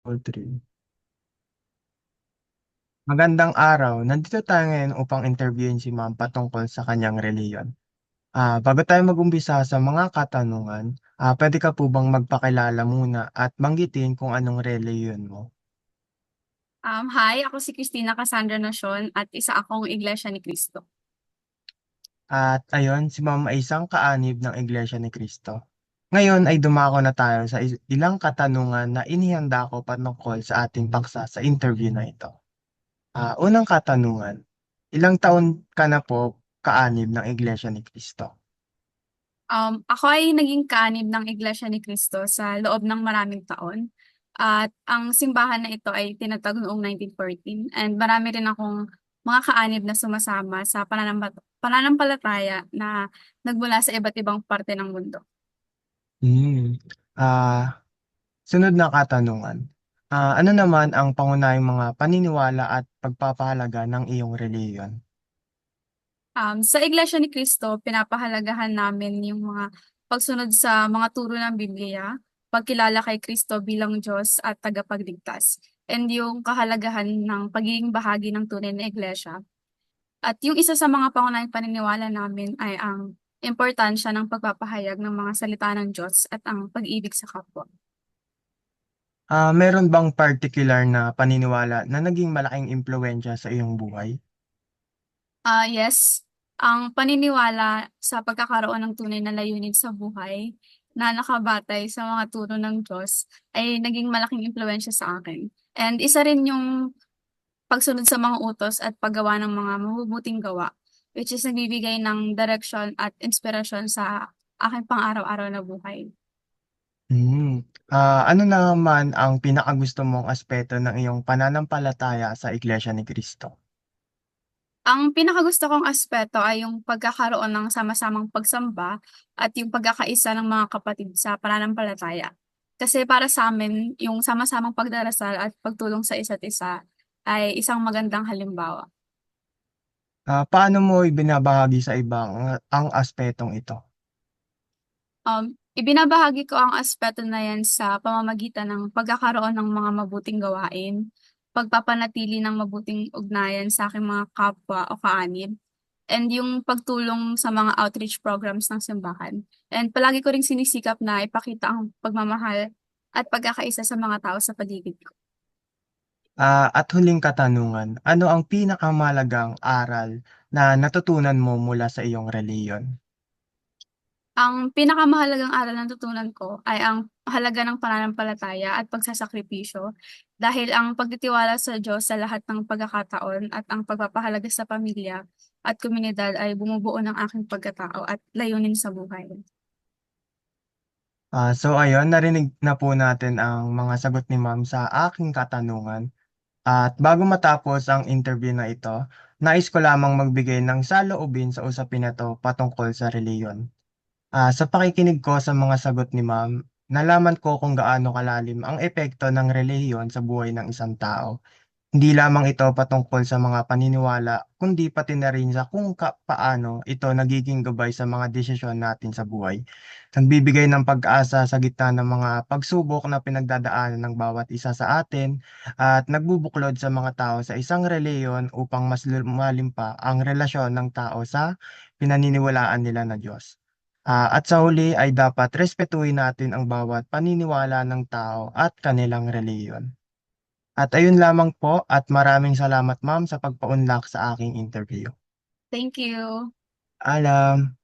Three. Magandang araw. Nandito tayo ngayon upang interviewin si Ma'am patungkol sa kanyang reliyon. Bago tayo mag-umpisa sa mga katanungan, pwede ka po bang magpakilala muna at banggitin kung anong reliyon mo? Hi, ako si Christina Cassandra Nacion at isa akong Iglesia ni Cristo. At ayun, si Ma'am ay isang kaanib ng Iglesia ni Cristo. Ngayon ay dumako na tayo sa ilang katanungan na inihanda ko patungkol sa ating paksa sa interview na ito. Unang katanungan, ilang taon ka na po kaanib ng Iglesia ni Cristo? Ako ay naging kaanib ng Iglesia ni Cristo sa loob ng maraming taon. At ang simbahan na ito ay tinatag noong 1914. And marami rin akong mga kaanib na sumasama sa pananampalataya na nagmula sa iba't ibang parte ng mundo. Hmm. Ah, Sunod na katanungan. Ano naman ang pangunahing mga paniniwala at pagpapahalaga ng iyong reliyon? Sa Iglesia ni Cristo, pinapahalagahan namin yung mga pagsunod sa mga turo ng Biblia, pagkilala kay Cristo bilang Diyos at tagapagligtas, and yung kahalagahan ng pagiging bahagi ng tunay na Iglesia. At yung isa sa mga pangunahing paniniwala namin ay ang importansya ng pagpapahayag ng mga salita ng Diyos at ang pag-ibig sa kapwa. Meron bang particular na paniniwala na naging malaking impluwensya sa iyong buhay? Yes, ang paniniwala sa pagkakaroon ng tunay na layunin sa buhay na nakabatay sa mga turo ng Diyos ay naging malaking impluwensya sa akin. And isa rin yung pagsunod sa mga utos at paggawa ng mga mabubuting gawa, which is nagbibigay ng direction at inspirasyon sa aking pang-araw-araw na buhay. Hmm. Ano naman ang pinakagusto mong aspeto ng iyong pananampalataya sa Iglesia ni Cristo? Ang pinakagusto kong aspeto ay yung pagkakaroon ng sama-samang pagsamba at yung pagkakaisa ng mga kapatid sa pananampalataya. Kasi para sa amin, yung sama-samang pagdarasal at pagtulong sa isa't isa ay isang magandang halimbawa. Paano mo ibinabahagi sa ibang ang aspetong ito? Ibinabahagi ko ang aspeto na yan sa pamamagitan ng pagkakaroon ng mga mabuting gawain, pagpapanatili ng mabuting ugnayan sa aking mga kapwa o kaanib, and yung pagtulong sa mga outreach programs ng simbahan. And palagi ko ring sinisikap na ipakita ang pagmamahal at pagkakaisa sa mga tao sa paligid ko. At huling katanungan, ano ang pinakamalagang aral na natutunan mo mula sa iyong reliyon? Ang pinakamahalagang aral na natutunan ko ay ang halaga ng pananampalataya at pagsasakripisyo dahil ang pagtitiwala sa Diyos sa lahat ng pagkakataon at ang pagpapahalaga sa pamilya at komunidad ay bumubuo ng aking pagkatao at layunin sa buhay. So ayun, narinig na po natin ang mga sagot ni Ma'am sa aking katanungan. At bago matapos ang interview na ito, nais ko lamang magbigay ng saloobin sa usapin na to patungkol sa reliyon. Sa pakikinig ko sa mga sagot ni Ma'am, nalaman ko kung gaano kalalim ang epekto ng relihiyon sa buhay ng isang tao. Hindi lamang ito patungkol sa mga paniniwala, kundi pati na rin sa kung paano ito nagiging gabay sa mga desisyon natin sa buhay. Nagbibigay ng pag-asa sa gitna ng mga pagsubok na pinagdadaanan ng bawat isa sa atin at nagbubuklod sa mga tao sa isang reliyon upang mas lumalim pa ang relasyon ng tao sa pinaniniwalaan nila na Diyos. At sa huli ay dapat respetuhin natin ang bawat paniniwala ng tao at kanilang reliyon. At ayun lamang po at maraming salamat ma'am sa pagpaunlak sa aking interview. Thank you! Alam.